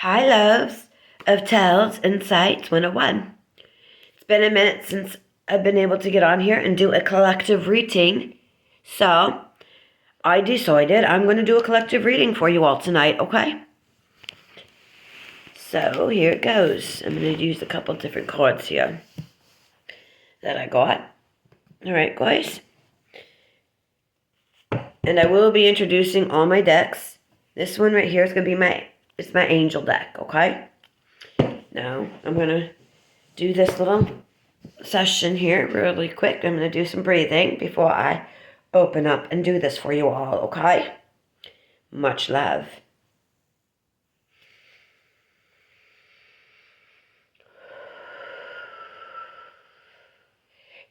Hi, loves of Tales and Sights 101. It's been a minute since I've been able to get on here and do a collective reading. So, I decided I'm going to do a collective reading for you all tonight, okay? So, here it goes. I'm going to use a couple different cards here that I got. Alright, guys. And I will be introducing all my decks. This one right here is going to be it's my angel deck, okay? Now, I'm going to do this little session here really quick. I'm going to do some breathing before I open up and do this for you all, okay? Much love.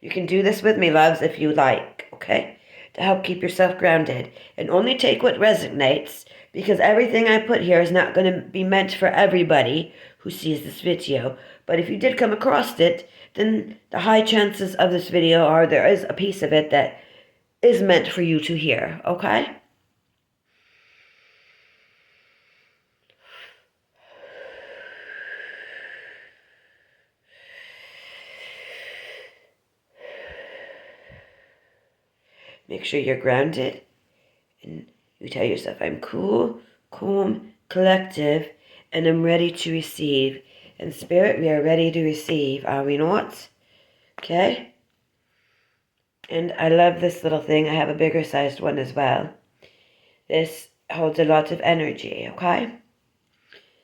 You can do this with me, loves, if you like, okay? To help keep yourself grounded. And only take what resonates, because everything I put here is not going to be meant for everybody who sees this video. But if you did come across it, then the high chances of this video are there is a piece of it that is meant for you to hear, okay? Make sure you're grounded and you tell yourself, I'm cool, calm, collective, and I'm ready to receive. In spirit, we are ready to receive, are we not? Okay? And I love this little thing. I have a bigger sized one as well. This holds a lot of energy, okay?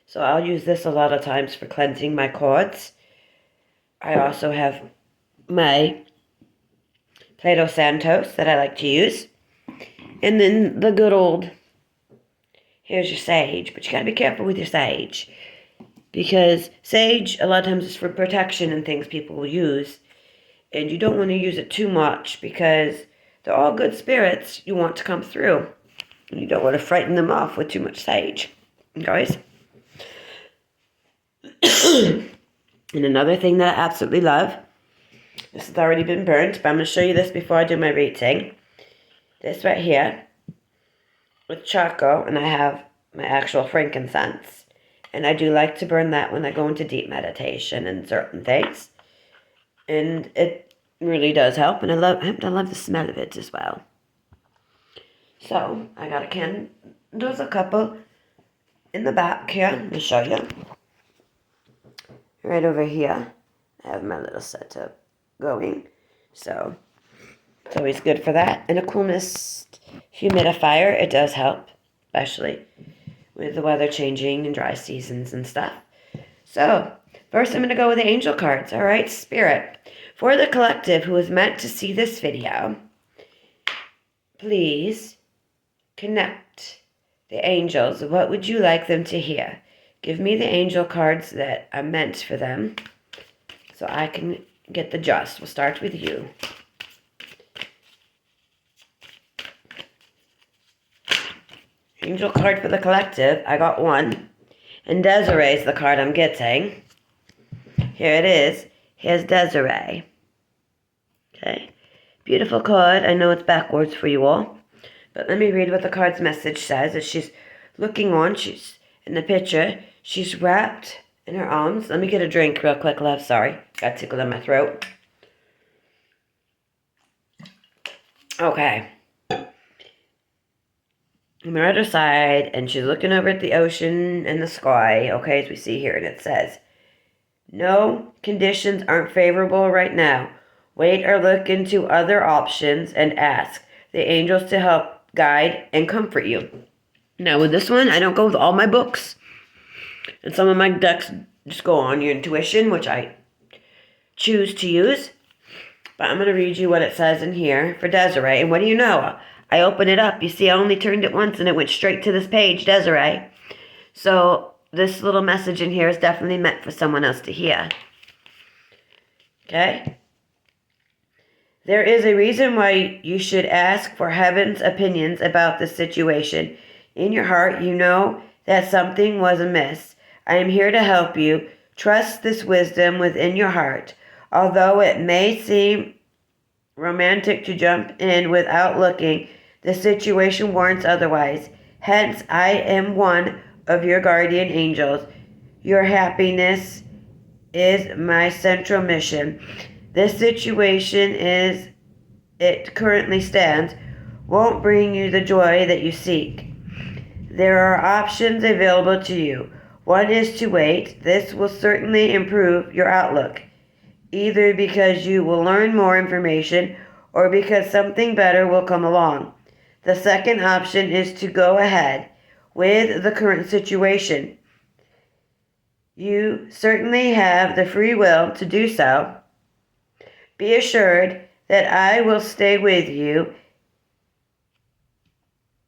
So I'll use this a lot of times for cleansing my cords. I also have my Play-Doh Santos that I like to use. And then the good old, here's your sage. But you gotta be careful with your sage. Because sage, a lot of times, is for protection and things people will use. And you don't want to use it too much because they're all good spirits you want to come through. And you don't want to frighten them off with too much sage. Guys? And another thing that I absolutely love, this has already been burnt, but I'm going to show you this before I do my reading. This right here, with charcoal, and I have my actual frankincense. And I do like to burn that when I go into deep meditation and certain things. And it really does help, and I love the smell of it as well. So, I got a can. There's a couple in the back here. Let me show you. Right over here, I have my little setup going. So, it's always good for that. And a coolness humidifier, it does help, especially with the weather changing and dry seasons and stuff. So, first I'm going to go with the angel cards. All right, Spirit. For the collective who is meant to see this video, please connect the angels. What would you like them to hear? Give me the angel cards that are meant for them so I can get the just. We'll start with you. Angel card for the collective. I got one. And Desiree is the card I'm getting. Here it is. Here's Desiree. Okay. Beautiful card. I know it's backwards for you all. But let me read what the card's message says. As she's looking on, she's in the picture. She's wrapped in her arms. Let me get a drink real quick, love. Sorry. Got tickle in my throat. Okay. On the other side, and she's looking over at the ocean and the sky, okay, as we see here, and it says, no, conditions aren't favorable right now. Wait or look into other options and ask the angels to help guide and comfort you. Now, with this one, I don't go with all my books. And some of my decks just go on your intuition, which I choose to use. But I'm going to read you what it says in here for Desiree. And what do you know? I open it up. You see, I only turned it once and it went straight to this page, Desiree. So this little message in here is definitely meant for someone else to hear. Okay? There is a reason why you should ask for heaven's opinions about this situation. In your heart, you know that something was amiss. I am here to help you. Trust this wisdom within your heart. Although it may seem romantic to jump in without looking, the situation warrants otherwise. Hence, I am one of your guardian angels. your happiness is my central mission. This situation is it currently stands won't bring you the joy that you seek. There are options available to you. One is to wait. This will certainly improve your outlook, either because you will learn more information or because something better will come along. The second option is to go ahead with the current situation. You certainly have the free will to do so. Be assured that I will stay with you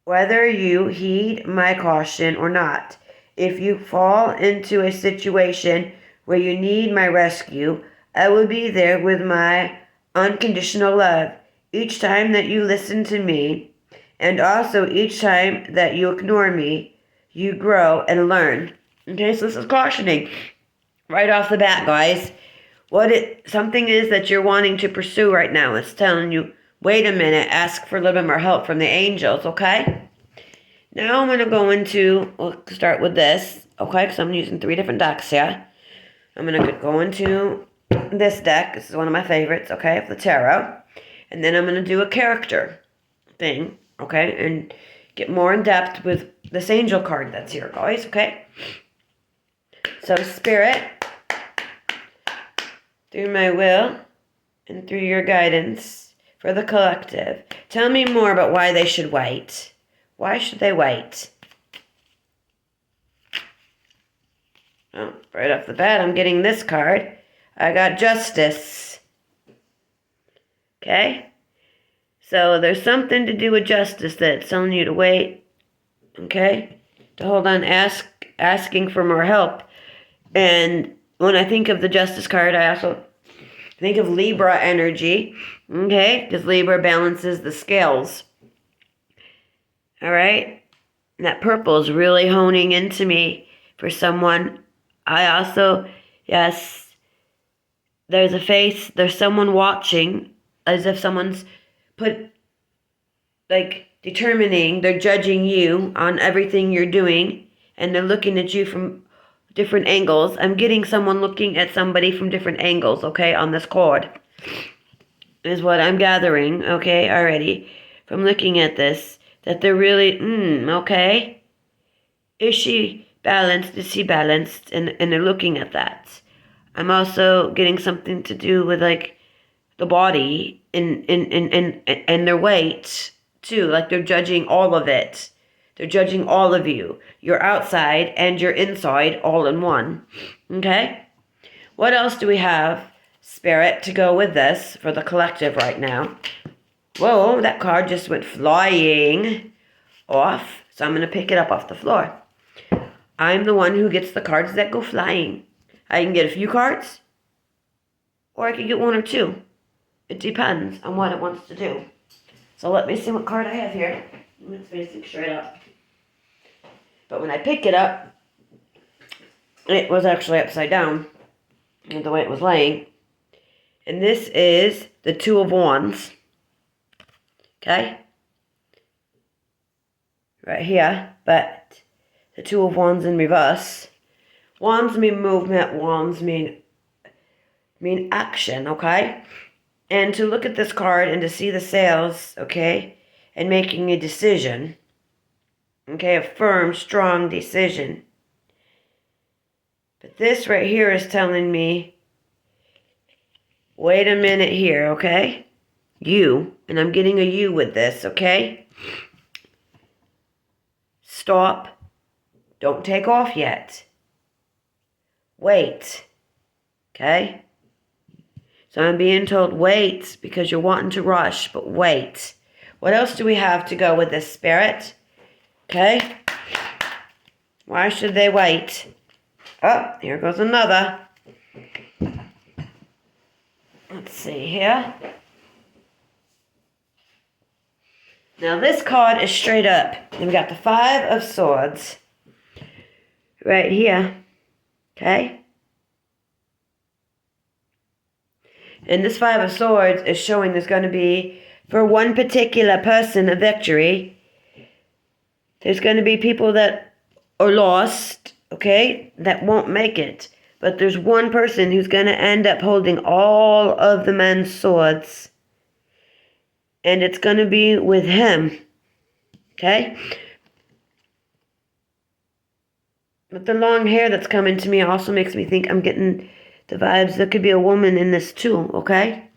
whether you heed my caution or not. If you fall into a situation where you need my rescue, I will be there with my unconditional love. Each time that you listen to me, and also each time that you ignore me, you grow and learn. Okay, so this is cautioning right off the bat, guys. Something is that you're wanting to pursue right now. It's telling you, wait a minute, ask for a little bit more help from the angels, okay? Now I'm going to go into, we'll start with this, okay, because I'm using 3 different decks here. I'm going to go into this deck. This is one of my favorites, okay, of the tarot. And then I'm going to do a character thing, okay, and get more in depth with this angel card that's here, guys, okay? So, Spirit, through my will and through your guidance for the collective, tell me more about why they should wait. Why should they wait? Oh, right off the bat, I'm getting this card. I got Justice. Okay? So there's something to do with justice that's telling you to wait. Okay? To hold on, asking for more help. And when I think of the Justice card, I also think of Libra energy. Okay? Because Libra balances the scales. Alright? And that purple is really honing into me for someone. I also, yes, there's a face, there's someone watching, as if someone's determining, they're judging you on everything you're doing, and they're looking at you from different angles. I'm getting someone looking at somebody from different angles, okay, on this card, is what I'm gathering, okay, already, from looking at this, that they're really, okay, is she balanced, is he balanced, and they're looking at that. I'm also getting something to do with, like, the body and their weight, too, like they're judging all of it. They're judging all of you. Your outside and your inside all in one. Okay? What else do we have, Spirit, to go with this for the collective right now? Whoa, that card just went flying off. So I'm going to pick it up off the floor. I'm the one who gets the cards that go flying. I can get a few cards, or I can get 1 or 2. It depends on what it wants to do. So let me see what card I have here. It's facing straight up. But when I picked it up, it was actually upside down, the way it was laying. And this is the 2 of Wands. Okay? Right here. But the 2 of Wands in reverse. Wands mean movement. Wands mean action, okay? And to look at this card and to see the sails, okay, and making a decision, okay, a firm, strong decision. But this right here is telling me, wait a minute here, okay? You, and I'm getting a you with this, okay? Stop. Don't take off yet. Wait. Okay? So I'm being told wait because you're wanting to rush, but wait. What else do we have to go with this, Spirit? Okay? Why should they wait? Oh, here goes another. Let's see here. Now this card is straight up. And we got the 5 of Swords right here. Okay? And this 5 of Swords is showing there's going to be, for one particular person, a victory. There's going to be people that are lost, okay, that won't make it. But there's one person who's going to end up holding all of the men's swords. And it's going to be with him. Okay? But the long hair that's coming to me also makes me think I'm getting the vibes. There could be a woman in this too, okay?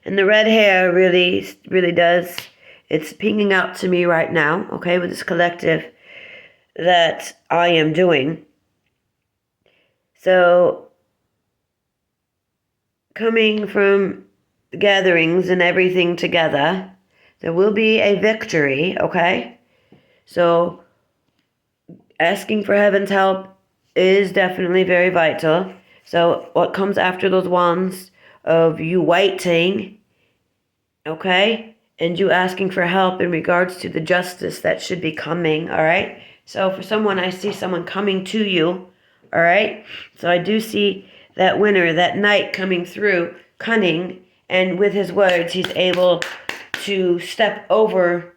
And the red hair really, really does. It's pinging out to me right now, okay, with this collective that I am doing. So, coming from gatherings and everything together, there will be a victory, okay? So, asking for heaven's help is definitely very vital. So, what comes after those wands of you waiting, okay? And you asking for help in regards to the justice that should be coming, all right? So for someone, I see someone coming to you, all right? So I do see that winner, that knight coming through, cunning, and with his words, he's able to step over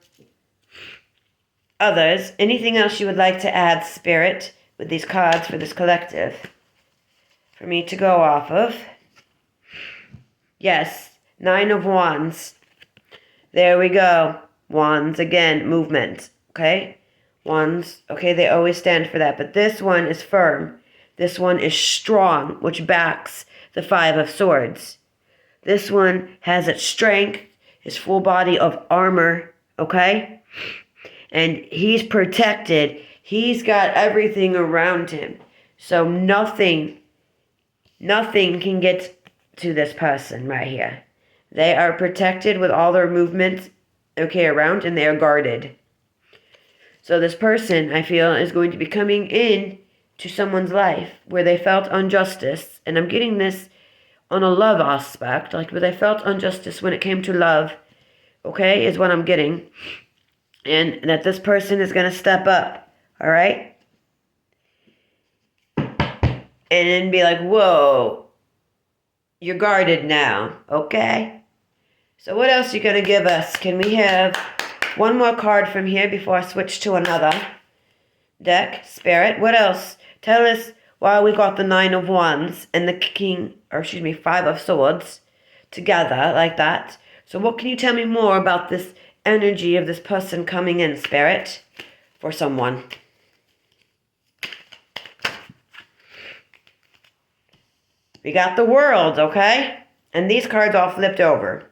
others. Anything else you would like to add, Spirit, with these cards for this collective? For me to go off of? Yes, 9 of Wands. There we go. Wands, again, movement, okay? Wands, okay, they always stand for that. But this one is firm. This one is strong, which backs the 5 of Swords. This one has its strength, his full body of armor, okay? And he's protected. He's got everything around him. So nothing can get to this person right here. They are protected with all their movements, okay, around, and they are guarded. So this person, I feel, is going to be coming in to someone's life where they felt injustice, and I'm getting this on a love aspect, like where they felt injustice when it came to love, okay, is what I'm getting. And that this person is going to step up, all right? And then be like, whoa, you're guarded now, okay? So what else are you going to give us? Can we have one more card from here before I switch to another deck? Spirit, what else? Tell us why we got the 9 of Wands and the 5 of Swords together like that. So what can you tell me more about this energy of this person coming in, Spirit, for someone? We got the World, okay? And these cards all flipped over.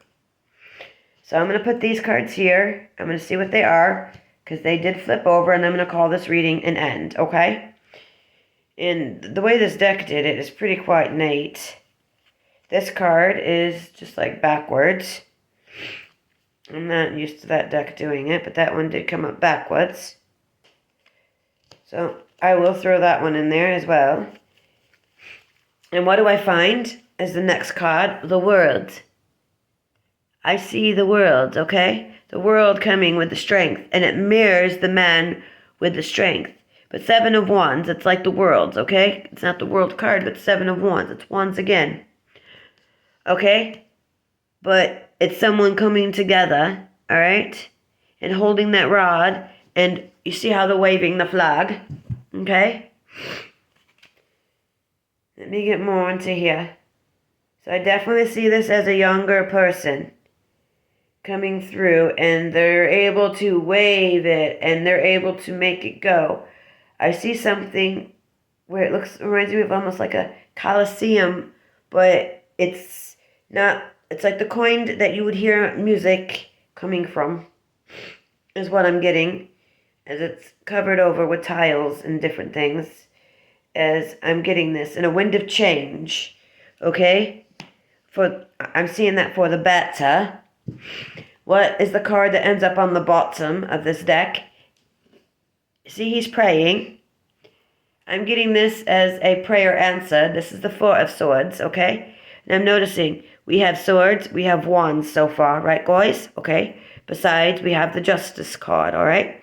So I'm going to put these cards here. I'm going to see what they are, because they did flip over, and I'm going to call this reading an end, okay? And the way this deck did it is pretty quite neat. This card is just like backwards. I'm not used to that deck doing it, but that one did come up backwards. So I will throw that one in there as well. And what do I find as the next card? The World. I see the World, okay? The World coming with the strength, and it mirrors the man with the strength. But 7 of Wands, it's like the Worlds, okay? It's not the World card, but 7 of Wands. It's Wands again. Okay? But it's someone coming together, all right? And holding that rod, and you see how they're waving the flag, okay? Let me get more into here. So I definitely see this as a younger person coming through, and they're able to wave it, and they're able to make it go. I see something where it reminds me of almost like a coliseum, but it's not. It's like the coin that you would hear music coming from, is what I'm getting, as it's covered over with tiles and different things, as I'm getting this in a wind of change, okay? I'm seeing that for the Bata. What is the card that ends up on the bottom of this deck? See, he's praying. I'm getting this as a prayer answer. This is the 4 of Swords, okay? And I'm noticing we have swords, we have wands so far, right, guys? Okay? Besides, we have the Justice card, all right?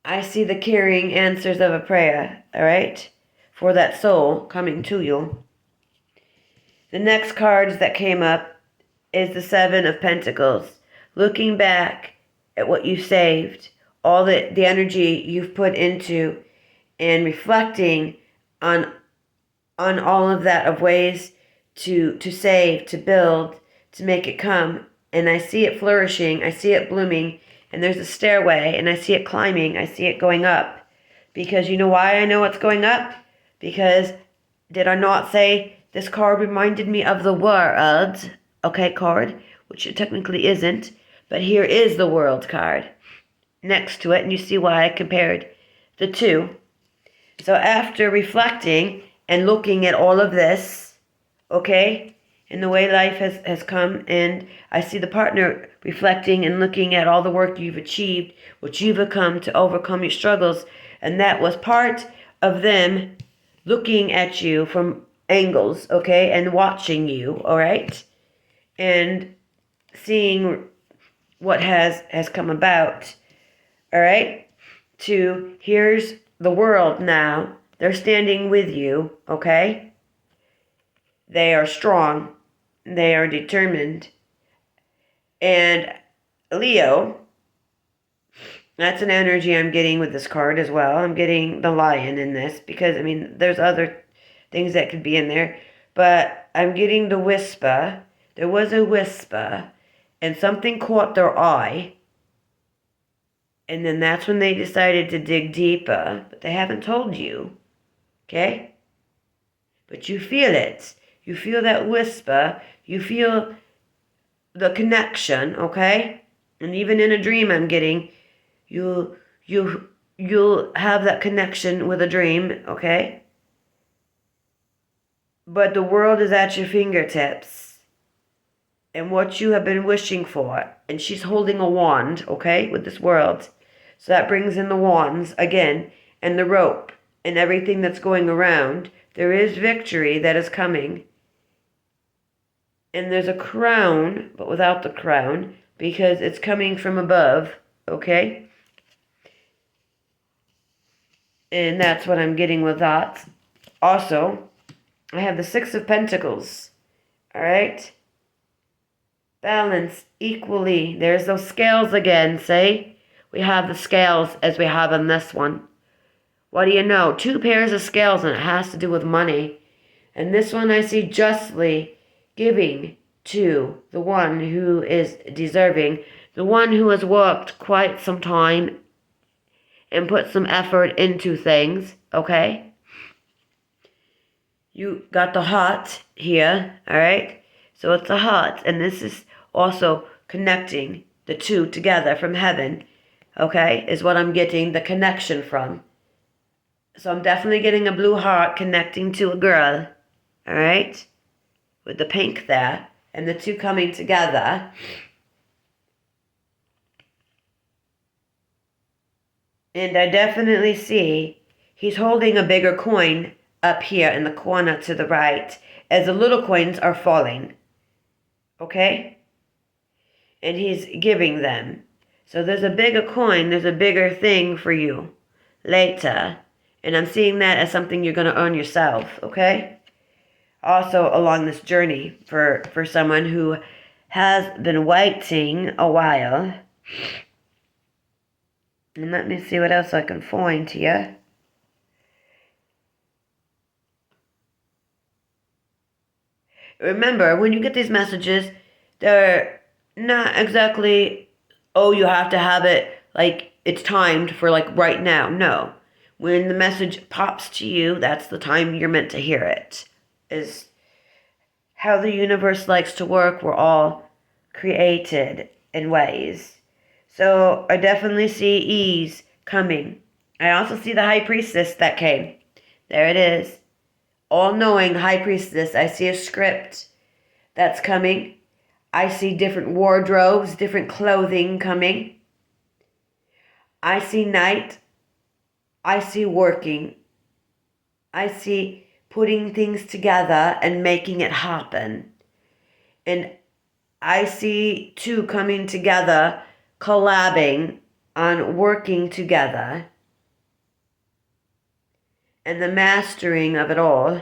I see the carrying answers of a prayer, all right? For that soul coming to you. The next cards that came up is the 7 of Pentacles. Looking back at what you saved, all the energy you've put into and reflecting on all of that, of ways to save, to build, to make it come. And I see it flourishing, I see it blooming, and there's a stairway, and I see it climbing, I see it going up. Because you know why I know it's going up? Because did I not say this card reminded me of the world? Okay, card, which it technically isn't, but here is the world card next to it, and you see why I compared the two. So after reflecting and looking at all of this, okay, and the way life has come, and I see the partner reflecting and looking at all the work you've achieved, what you've come to overcome your struggles, and that was part of them looking at you from angles, okay, and watching you, all right, and seeing what has come about, all right, to here's the world now. They're standing with you, okay? They are strong. They are determined. And Leo, that's an energy I'm getting with this card as well. I'm getting the lion in this because, I mean, there's other things that could be in there. But I'm getting the whisper. There was a whisper, and something caught their eye. And then that's when they decided to dig deeper. But they haven't told you. Okay? But you feel it. You feel that whisper. You feel the connection, okay? And even in a dream I'm getting, you'll have that connection with a dream, okay? But the world is at your fingertips. And what you have been wishing for. And she's holding a wand, okay, with this world. So that brings in the wands again, and the rope, and everything that's going around. There is victory that is coming. And there's a crown, but without the crown, because it's coming from above, okay? And that's what I'm getting with that. Also, I have the Six of Pentacles, all right? Balance equally. There's those scales again, see? We have the scales as we have in this one. What do you know? 2 pairs of scales, and it has to do with money. And this one I see justly giving to the one who is deserving, the one who has worked quite some time and put some effort into things, okay? You got the heart here, all right? So it's a heart, and this is also connecting the two together from heaven, okay, is what I'm getting the connection from. So I'm definitely getting a blue heart connecting to a girl, all right, with the pink there, and the two coming together. And I definitely see he's holding a bigger coin up here in the corner to the right as the little coins are falling, okay? And he's giving them. So there's a bigger coin, there's a bigger thing for you later. And I'm seeing that as something you're going to earn yourself, okay? Also along this journey for someone who has been waiting a while. And let me see what else I can find here. Remember, when you get these messages, they're not exactly, oh, you have to have it like it's timed for like right now. No. When the message pops to you, that's the time you're meant to hear it. Is how the universe likes to work. We're all created in ways. So I definitely see ease coming. I also see the High Priestess that came. There it is. All-knowing High Priestess. I see a script that's coming. I see different wardrobes, different clothing coming. I see night. I see working. I see putting things together and making it happen. And I see two coming together, collabing on working together. And the mastering of it all.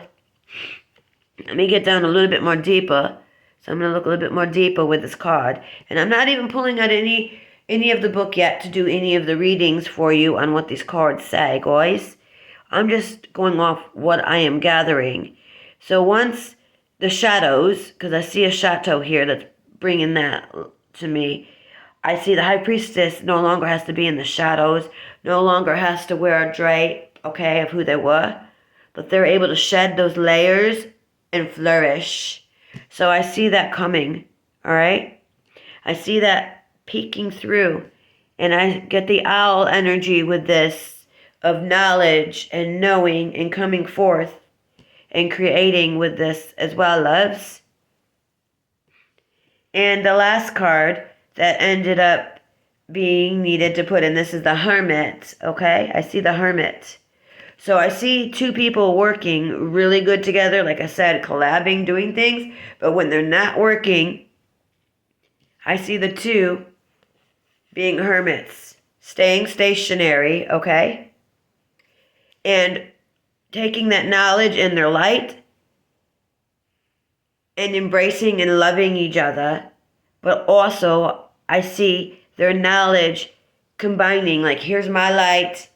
Let me get down a little bit more deeper. So I'm going to look a little bit more deeper with this card. And I'm not even pulling out any any of the book yet to do any of the readings for you on what these cards say, guys. I'm just going off what I am gathering. So once the shadows, because I see a chateau here that's bringing that to me. I see the high priestess no longer has to be in the shadows, no longer has to wear a drape, okay, of who they were. But they're able to shed those layers and flourish. So I see that coming, all right? I see that peeking through. And I get the owl energy with this of knowledge and knowing and coming forth and creating with this as well, loves. And the last card that ended up being needed to put in, this is the Hermit, okay? I see the Hermit. So I see two people working really good together, like I said, collabing, doing things. But when they're not working, I see the two being hermits, staying stationary, okay? And taking that knowledge in their light and embracing and loving each other. But also, I see their knowledge combining, like, here's my light,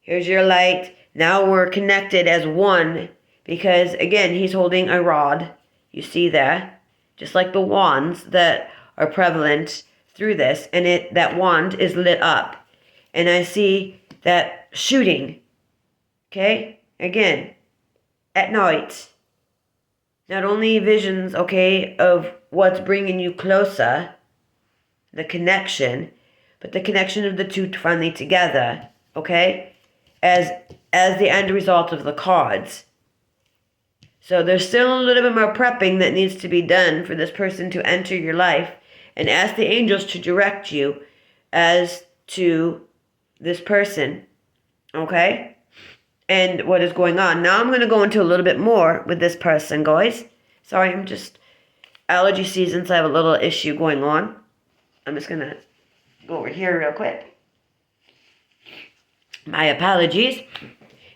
here's your light. Now we're connected as one because, again, he's holding a rod. You see that? Just like the wands that are prevalent through this. And that wand is lit up. And I see that shooting. Okay? Again, at night. Not only visions, okay, of what's bringing you closer, the connection, but the connection of the two finally together, okay? As the end result of the cards. So there's still a little bit more prepping that needs to be done for this person to enter your life, and ask the angels to direct you as to this person, okay? And what is going on. Now I'm going to go into a little bit more with this person, guys. Sorry, I'm just allergy season, so I have a little issue going on. I'm just going to go over here real quick. My apologies.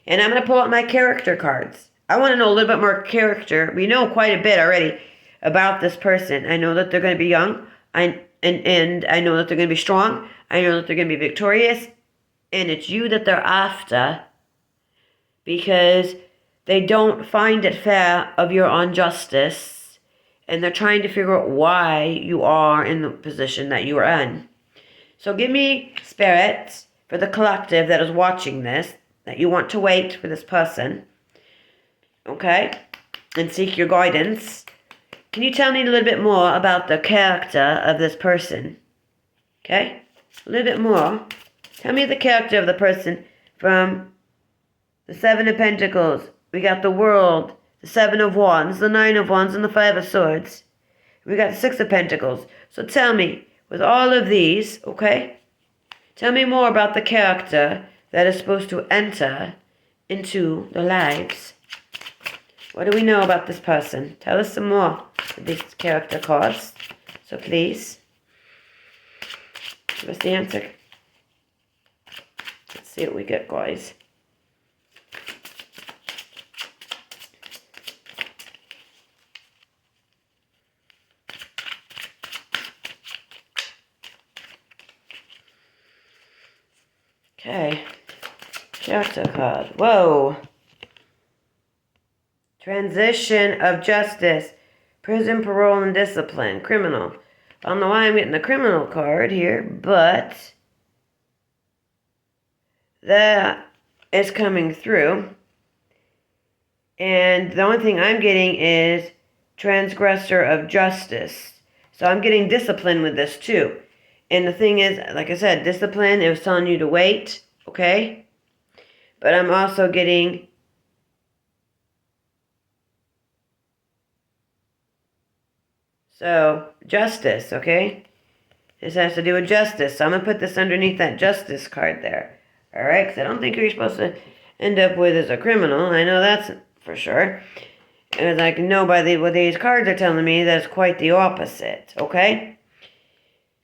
And I'm going to pull out my character cards. I want to know a little bit more character. We know quite a bit already about this person. I know that they're going to be young. And I know that they're going to be strong. I know that they're going to be victorious. And it's you that they're after. Because they don't find it fair of your injustice. And they're trying to figure out why you are in the position that you are in. So give me, Spirit, for the collective that is watching this, that you want to wait for this person, okay, and seek your guidance. Can you tell me a little bit more about the character of this person, okay? A little bit more. Tell me the character of the person from the Seven of Pentacles. We got the World, the Seven of Wands, the Nine of Wands, and the Five of Swords. We got the Six of Pentacles. So tell me, with all of these, okay, tell me more about the character that is supposed to enter into the lives. What do we know about this person? Tell us some more of these character cards. So please, give us the answer. Let's see what we get, guys. Okay, character card. Whoa. Transition of justice. Prison, parole, and discipline. Criminal. I don't know why I'm getting the criminal card here, but that is coming through. And the only thing I'm getting is transgressor of justice. So I'm getting discipline with this too. And the thing is, like I said, discipline, it was telling you to wait, okay? But I'm also getting justice, okay? This has to do with justice. So I'm going to put this underneath that justice card there. All right? Because I don't think who you're supposed to end up with is a criminal. I know that's for sure. And I can know by what these cards are telling me that it's quite the opposite, okay?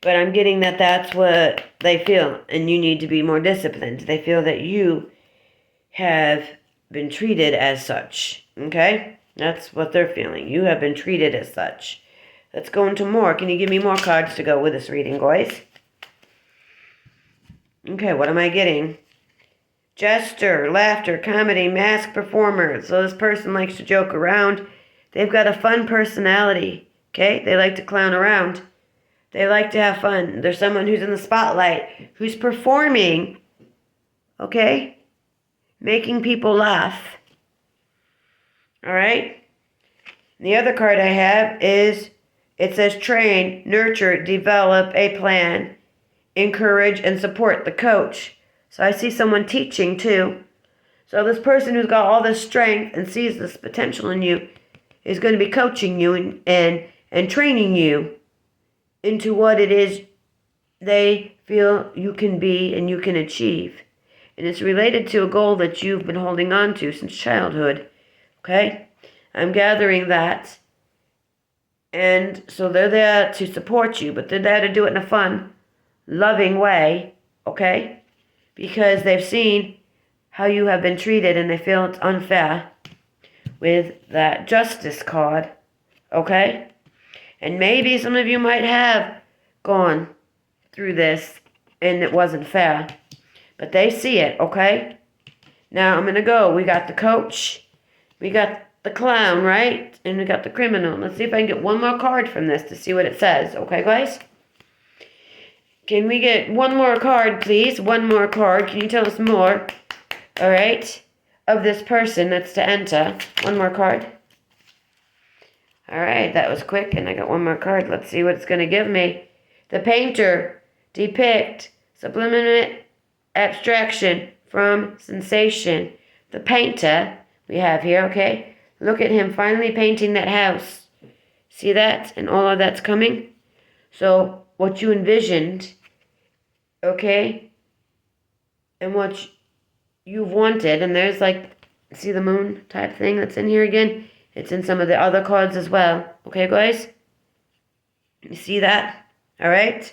But I'm getting that that's what they feel, and you need to be more disciplined. They feel that you have been treated as such, okay? That's what they're feeling. You have been treated as such. Let's go into more. Can you give me more cards to go with this reading, guys? Okay, what am I getting? Jester, laughter, comedy, mask performer. So this person likes to joke around. They've got a fun personality. Okay, they like to clown around. They like to have fun. There's someone who's in the spotlight, who's performing. Okay, making people laugh. All right. The other card I have is, it says train, nurture, develop a plan, encourage, and support the coach. So I see someone teaching too. So this person who's got all this strength and sees this potential in you is going to be coaching you and training you into what it is they feel you can be and you can achieve. And it's related to a goal that you've been holding on to since childhood. Okay? I'm gathering that. And so they're there to support you, but they're there to do it in a fun, loving way. Okay? Because they've seen how you have been treated and they feel it's unfair with that justice card. Okay? And maybe some of you might have gone through this and it wasn't fair. But they see it, okay? Now I'm going to go. We got the coach. We got the clown, right? And we got the criminal. Let's see if I can get one more card from this to see what it says. Okay, guys? Can we get one more card, please? One more card. Can you tell us more? All right. Of this person that's to enter. One more card. All right. That was quick. And I got one more card. Let's see what it's going to give me. The painter. Depict. Subliminal abstraction from sensation. The painter we have here, okay? Look at him finally painting that house. See that? And all of that's coming. So what you envisioned, okay? And what you've wanted, and there's like, see the moon type thing that's in here again? It's in some of the other cards as well. Okay, guys? You see that? All right?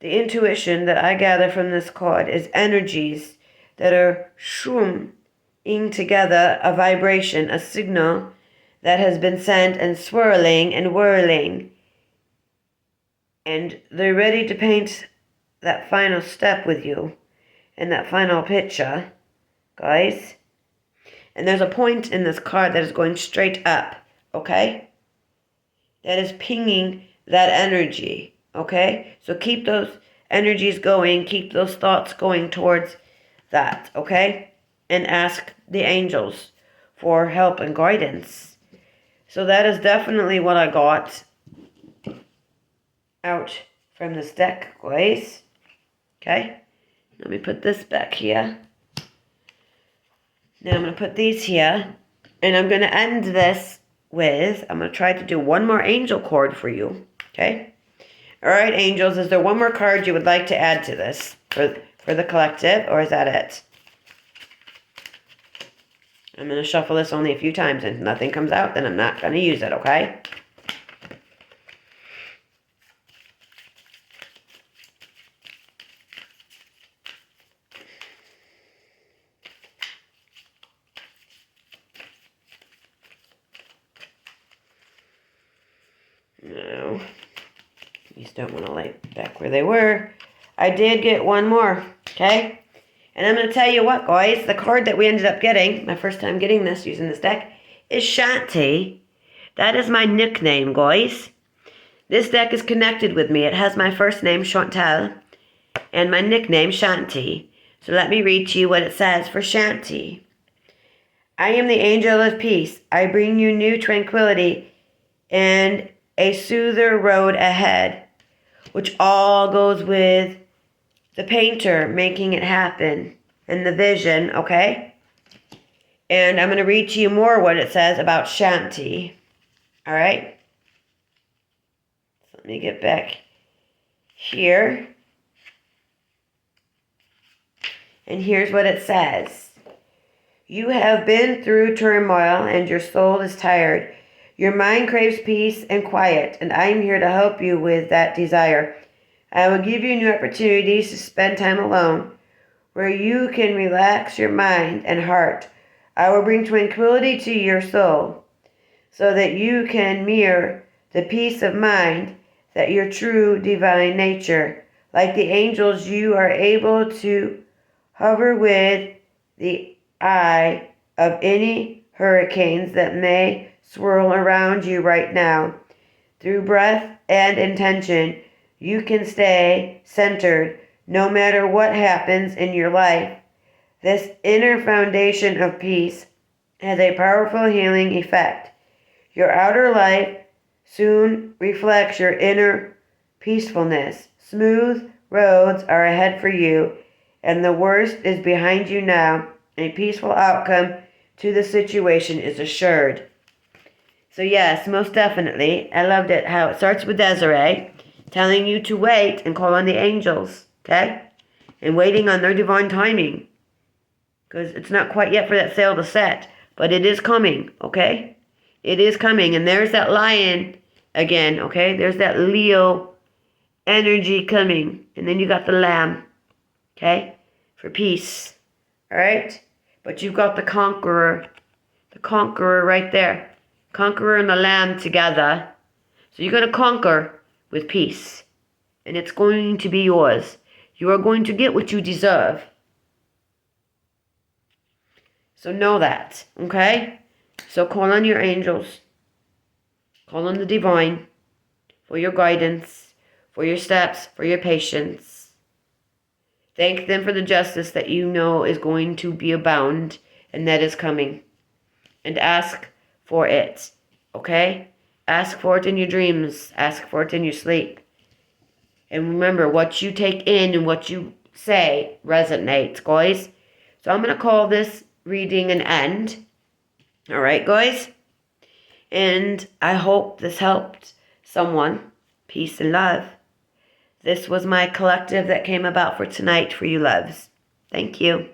The intuition that I gather from this card is energies that are shrooming together, a vibration, a signal that has been sent and swirling and whirling. And they're ready to paint that final step with you and that final picture, guys. And there's a point in this card that is going straight up, okay? That is pinging that energy. Okay? So keep those energies going. Keep those thoughts going towards that. Okay? And ask the angels for help and guidance. So that is definitely what I got out from this deck, guys. Okay? Let me put this back here. Now I'm going to put these here. And I'm going to end this with, I'm going to try to do one more angel card for you. Okay? All right, angels, is there one more card you would like to add to this for the collective, or is that it? I'm going to shuffle this only a few times, and if nothing comes out, then I'm not going to use it, okay? No. These don't want to lay back where they were. I did get one more, okay? And I'm going to tell you what, guys. The card that we ended up getting, my first time getting this, using this deck, is Shanti. That is my nickname, guys. This deck is connected with me. It has my first name, Chantal, and my nickname, Shanti. So let me read to you what it says for Shanti. I am the angel of peace. I bring you new tranquility and a soother road ahead, which all goes with the painter making it happen and the vision, okay? And I'm going to read to you more what it says about Shanti, all right? So let me get back here. And here's what it says. You have been through turmoil and your soul is tired. Your mind craves peace and quiet, and I am here to help you with that desire. I will give you new opportunities to spend time alone, where you can relax your mind and heart. I will bring tranquility to your soul, so that you can mirror the peace of mind that your true divine nature Like the angels, you are able to hover with the eye of any hurricanes that may swirl around you right now. Through breath and intention, you can stay centered no matter what happens in your life. This inner foundation of peace has a powerful healing effect. Your outer life soon reflects your inner peacefulness. Smooth roads are ahead for you, and the worst is behind you now. A peaceful outcome to the situation is assured. So yes, most definitely. I loved it how it starts with Desiree telling you to wait and call on the angels, okay? And waiting on their divine timing. Because it's not quite yet for that sail to set, but it is coming, okay? It is coming, and there's that lion again, okay? There's that Leo energy coming, and then you got the lamb, okay? For peace, all right? But you've got the conqueror right there. Conqueror and the lamb together. So you're going to conquer with peace, and it's going to be yours. You are going to get what you deserve. So know that, okay? So call on your angels. Call on the divine for your guidance, for your steps, for your patience. Thank them for the justice that you know is going to be abound and that is coming. And ask for it, okay? Ask for it in your dreams. Ask for it in your sleep. And remember, what you take in and what you say resonates, guys. So I'm going to call this reading an end. All right, guys? And I hope this helped someone. Peace and love. This was my collective that came about for tonight for you loves. Thank you.